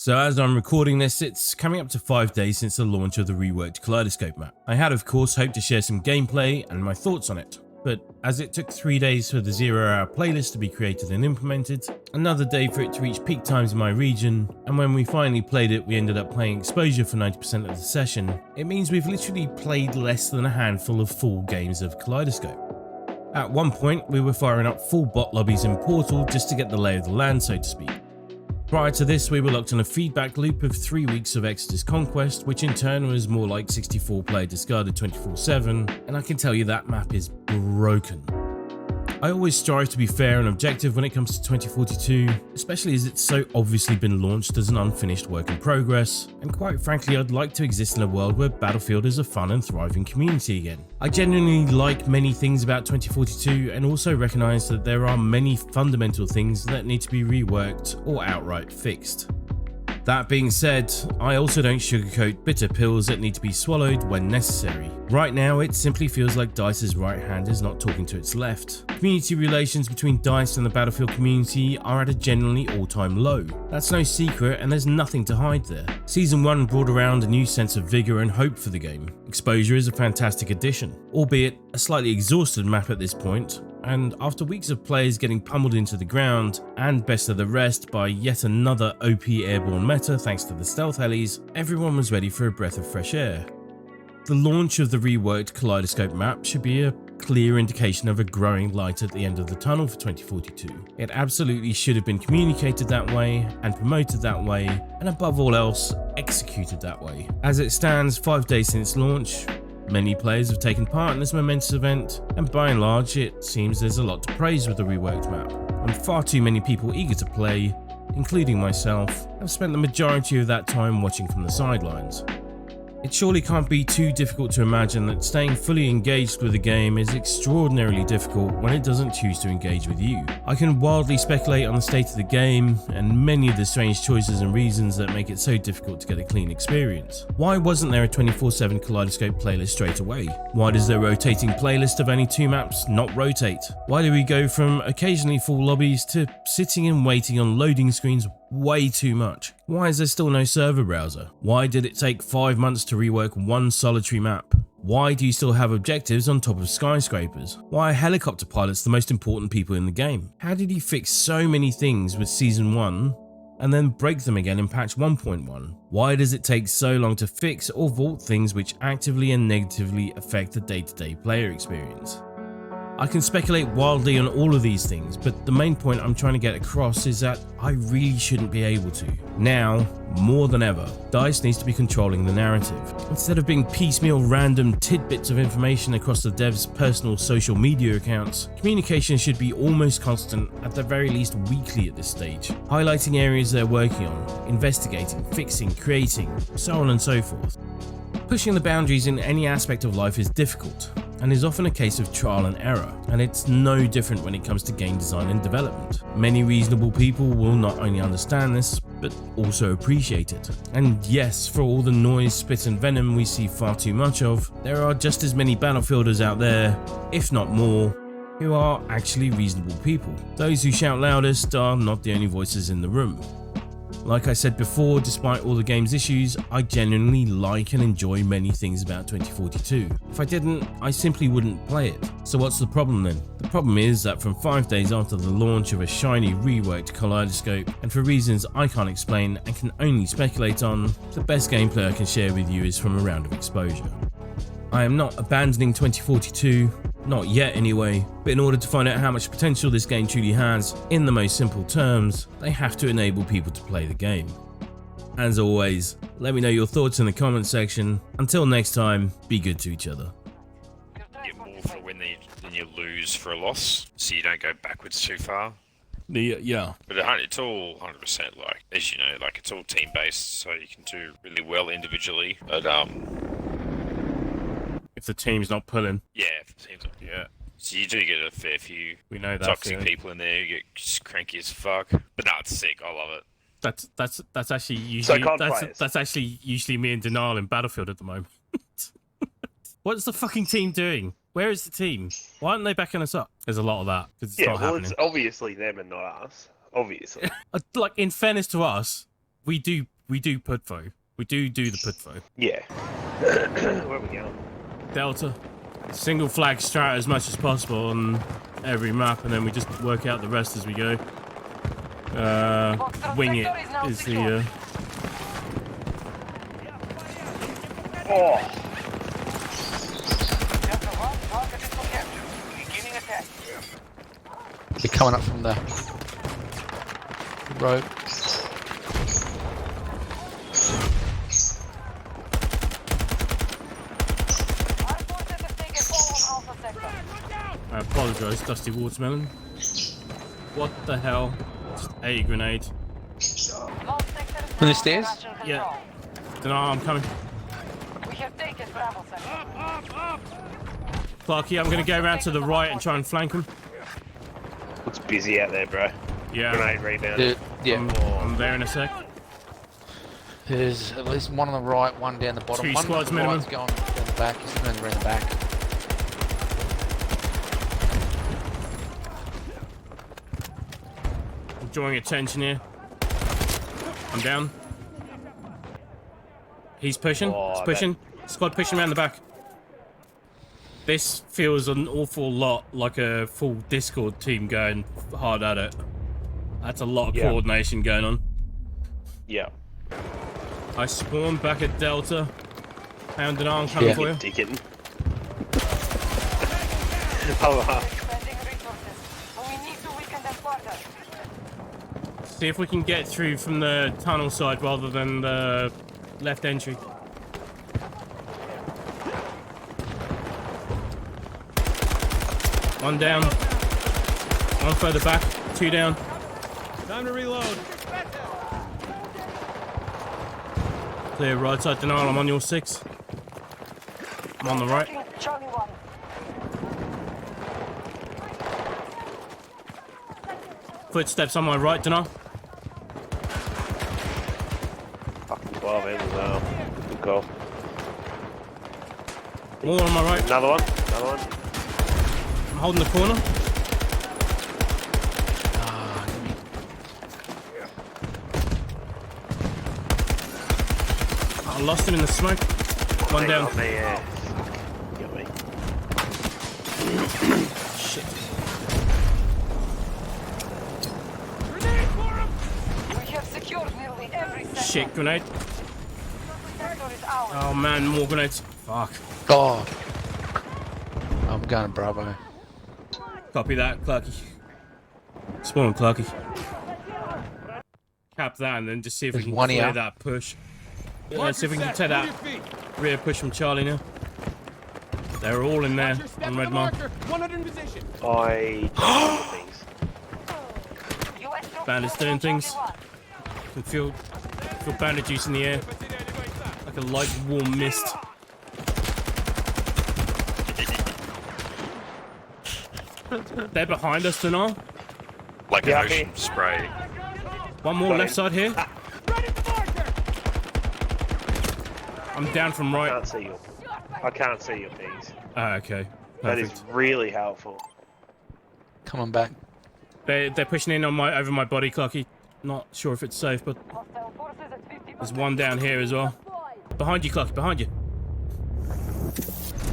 So as I'm recording this, it's coming up to 5 days since the launch of the reworked Kaleidoscope map. I had of course hoped to share some gameplay and my thoughts on it, but as it took 3 days for the 0-hour playlist to be created and implemented, another day for it to reach peak times in my region, and when we finally played it we ended up playing exposure for 90% of the session, it means we've literally played less than a handful of full games of Kaleidoscope. At one point we were firing up full bot lobbies in Portal just to get the lay of the land, so to speak. Prior to this, we were locked in a feedback loop of 3 weeks of Exodus Conquest, which in turn was more like 64 player discarded 24/7, and I can tell you that map is broken. I always strive to be fair and objective when it comes to 2042, especially as it's so obviously been launched as an unfinished work in progress, and quite frankly I'd like to exist in a world where Battlefield is a fun and thriving community again. I genuinely like many things about 2042 and also recognise that there are many fundamental things that need to be reworked or outright fixed. That being said, I also don't sugarcoat bitter pills that need to be swallowed when necessary. Right now it simply feels like DICE's right hand is not talking to its left. Community relations between DICE and the Battlefield community are at a genuinely all-time low. That's no secret and there's nothing to hide there. Season 1 brought around a new sense of vigour and hope for the game. Exposure is a fantastic addition, albeit a slightly exhausted map at this point, and after weeks of players getting pummeled into the ground and best of the rest by yet another OP airborne meta thanks to the stealth helis, everyone was ready for a breath of fresh air. The launch of the reworked Kaleidoscope map should be a clear indication of a growing light at the end of the tunnel for 2042. It absolutely should have been communicated that way and promoted that way, and above all else, executed that way. As it stands, 5 days since launch, many players have taken part in this momentous event, and by and large it seems there's a lot to praise with the reworked map, and far too many people eager to play, including myself, have spent the majority of that time watching from the sidelines. It surely can't be too difficult to imagine that staying fully engaged with the game is extraordinarily difficult when it doesn't choose to engage with you. I can wildly speculate on the state of the game and many of the strange choices and reasons that make it so difficult to get a clean experience. Why wasn't there a 24/7 Kaleidoscope playlist straight away? Why does the rotating playlist of only 2 maps not rotate? Why do we go from occasionally full lobbies to sitting and waiting on loading screens way too much? Why is there still no server browser? Why did it take 5 months to rework one solitary map? Why do you still have objectives on top of skyscrapers? Why are helicopter pilots the most important people in the game? How did he fix so many things with Season 1 and then break them again in patch 1.1? Why does it take so long to fix or vault things which actively and negatively affect the day-to-day player experience? I can speculate wildly on all of these things, but the main point I'm trying to get across is that I really shouldn't be able to. Now, more than ever, DICE needs to be controlling the narrative. Instead of being piecemeal random tidbits of information across the devs' personal social media accounts, communication should be almost constant, at the very least weekly at this stage, highlighting areas they're working on, investigating, fixing, creating, so on and so forth. Pushing the boundaries in any aspect of life is difficult, and is often a case of trial and error, and it's no different when it comes to game design and development. Many reasonable people will not only understand this, but also appreciate it. And yes, for all the noise, spit and venom we see far too much of, there are just as many Battlefielders out there, if not more, who are actually reasonable people. Those who shout loudest are not the only voices in the room. Like I said before, despite all the game's issues, I genuinely like and enjoy many things about 2042. If I didn't, I simply wouldn't play it. So what's the problem then? The problem is that from 5 days after the launch of a shiny reworked Kaleidoscope, and for reasons I can't explain and can only speculate on, the best gameplay I can share with you is from a round of exposure. I am not abandoning 2042, not yet anyway, but in order to find out how much potential this game truly has, in the most simple terms, they have to enable people to play the game. As always, let me know your thoughts in the comment section. Until next time, be good to each other. Get more for a win than you lose for a loss, so you don't go backwards too far. Yeah. But it's all 100% like, as you know, like it's all team based, so you can do really well individually. But if the team's not pulling. Yeah, if the team's not, yeah. So you do get a fair few toxic people in there. You get cranky as fuck. But no, it's sick. I love it. That's actually usually that's actually usually me and Denial in Battlefield at the moment. What's the fucking team doing? Where is the team? Why aren't they backing us up? There's a lot of that because it's not happening. It's obviously them and not us. Obviously. Like, in fairness to us, we do putfo. We do the putfo. Yeah. Where are we going? Delta. Single flag strat as much as possible on every map, and then we just work out the rest as we go. Wing it is the. Oh. They're coming up from the road. I apologise, Dusty Watermelon. What the hell? Just a grenade. From the stairs? Yeah. Dunno, I'm coming. Clarky, I'm gonna go around to the right and try and flank him. Looks busy out there, bro. Yeah. Grenade rebound. I'm there in a sec. There's at least one on the right, one down the bottom. 2 One squads on the minimum. right's going down the back. He's running around the back. I'm drawing attention here. I'm down. He's pushing. He's pushing. Squad pushing around the back. This feels an awful lot like a full Discord team going hard at it. That's a lot of coordination going on. Yeah. I spawned back at Delta. Hound and arm coming for you. Digging. See if we can get through from the tunnel side rather than the left entry. One down. One further back. 2 down. Time to reload. Clear right side denial. I'm on your 6. I'm on the right. Footsteps on my right, denial. Fucking 12 in as well. Good call. More on my right. Another one. Another one. I'm holding the corner. I lost him in the smoke. One down. Got me, yeah. Got me. Shit. Shit, grenade. Oh man, more grenades. Fuck. Oh. I'm going to Bravo. Copy that, Clarky. Spawn, Clarky. Cap that and then just see if we There's can one clear here. that push. Let's see if we can take that rear push from Charlie now. They're all in there on red mark. I don't things. Bandits doing things. Can feel bandit juice in the air. Like a light warm mist. They're behind us tonight. Like an ocean spray. One more left side here. I'm down from right. I can't see your things. Ah, okay. That is Perfect. really helpful. Coming back. They're pushing in on over my body, Clarky. Not sure if it's safe, but there's one down here as well. Behind you, Clarky, behind you.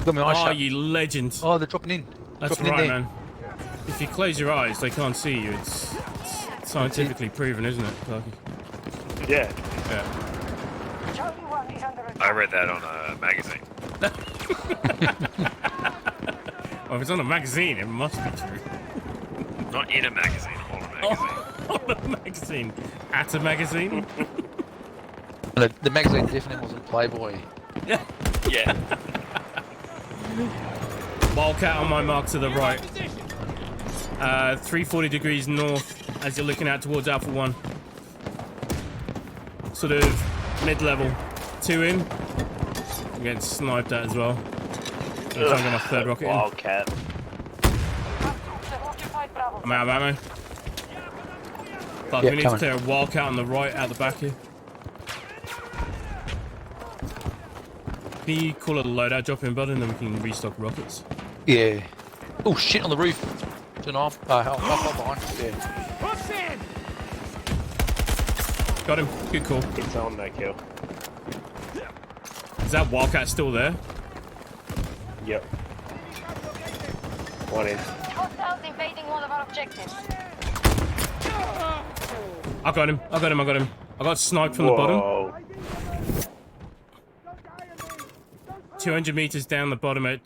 Got my eyes Oh, shut. you legend. Oh, they're dropping in. That's dropping in right, there. man. If you close your eyes, they can't see you. It's scientifically proven, isn't it, Clarky? Yeah. Yeah. I read that on a magazine. Well, if it's on a magazine, it must be true. Not in a magazine, on a magazine. On a magazine. At a magazine? The magazine definitely wasn't Playboy. Yeah. Yeah. Wildcat on my mark to the right. 340 degrees north as you're looking out towards Alpha 1. Sort of mid-level. 2 in. I'm getting sniped at as well. I'm trying to get my 3rd rocket in. Wildcat. I'm out of ammo. But Yeah, we need coming. to clear a Wildcat on the right out the back here. Can you call it a loadout drop in, bud, and then we can restock rockets? Yeah. Oh shit, on the roof. Turn off. Help behind us. Yeah. Got him. Good call. It's on, no kill. Is that Wildcat still there? Yep. One in. Hostiles invading one of our objectives. I got him. I got sniped from the bottom. 200 meters down the bottom at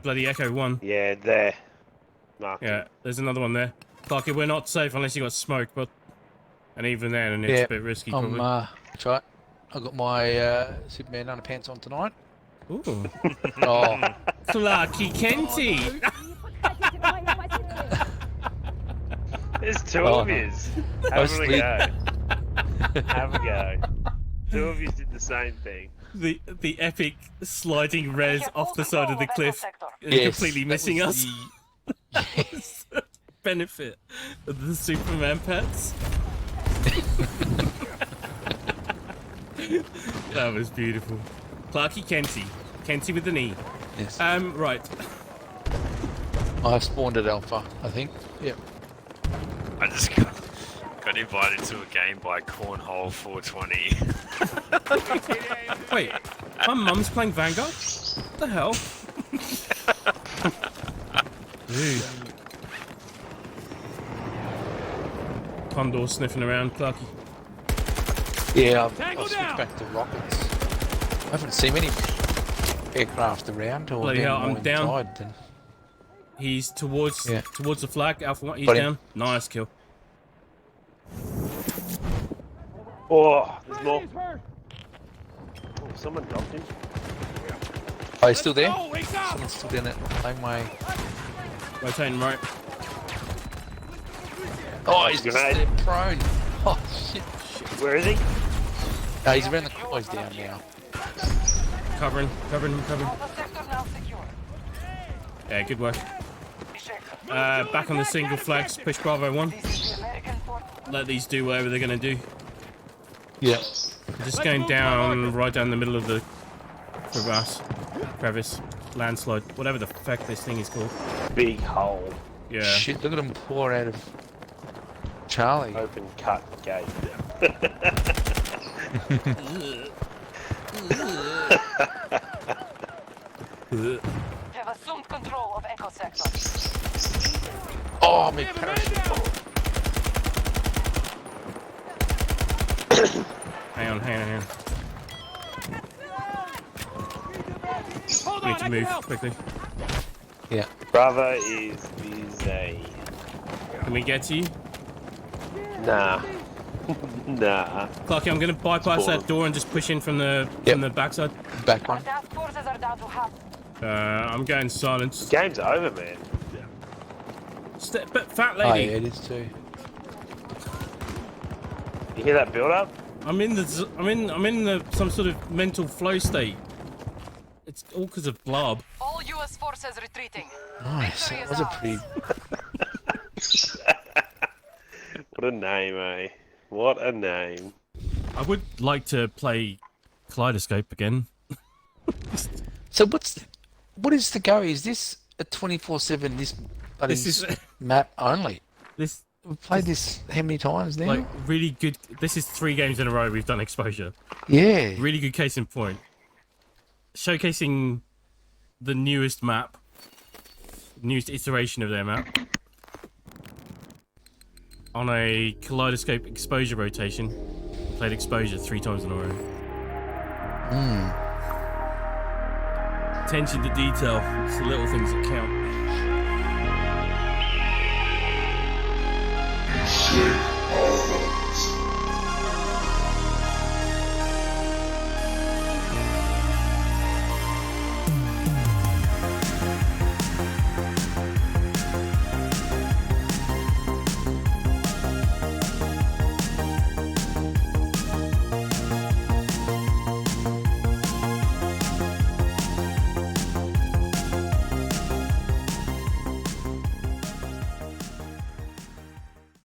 bloody Echo 1. Yeah, there. Marked him. Yeah, there's another one there. Clarky, we're not safe unless you got smoke, but... And even then, it's a bit risky, probably. That's right. I got my Superman underpants on tonight. Ooh. Oh, Clarky Kenty! There's two of yous. Have a Mostly. go. Have a go. Two of yous did the same thing. The epic sliding res off the side of the cliff and yes, completely that missing was us. Yes. Benefit of the Superman pets. That was beautiful. Clarky Kenty. Kenty with an E. Yes. Right. I spawned at Alpha, I think. Yep. I just got invited to a game by Cornhole 420. Wait, my mum's playing Vanguard? What the hell? Dude. Condor sniffing around, Clarky. Yeah, I've switched back to rockets. I haven't seen many aircraft around. Or Bloody hell, I'm down. Inside, then. He's towards the flag, Alpha 1. He's Got him. down. Nice kill. Oh, there's more. Oh, someone dropped him. Oh, he's still there? Someone's still down that same way. Rotating right. Oh, he's just Grenade. there prone. Oh, shit. Where is he? No, he's around the corner. Oh, he's down now. Covering. All the sectors now secure. Yeah, good work. Back on the single flags. Push Bravo 1. This is the American port. Let these do whatever they're going to do. Yeah. Just going down, right down the middle of the crevice, landslide, whatever the fuck this thing is called. Big hole. Yeah. Shit, look at him pour out of Charlie. Open cut gate. Have assumed control of Echo Sector. Oh, my parachute. Hang on. We need to move quickly. Yeah. Bravo is busy. Can we get to you? Nah. Nah. Clarky, I'm going to bypass that door and just push in from the backside. Back one. Task forces are down to half. I'm going silence. Game's over, man. But fat Oh, yeah, lady, it is too. You hear that build up? I'm in the some sort of mental flow state. It's all because of Blob. All U.S. forces retreating. Nice. That was a pretty... What a name, eh? What a name. I would like to play Kaleidoscope again. So what is the go? Is this a 24/7 this This is map only? this We've played this how many times now? like really good. This is 3 games in a row we've done exposure. Yeah. Really good case in point. Showcasing the newest map, newest iteration of their map on a Kaleidoscope exposure rotation. Played exposure 3 times in a row. Attention to detail. It's the little things that count.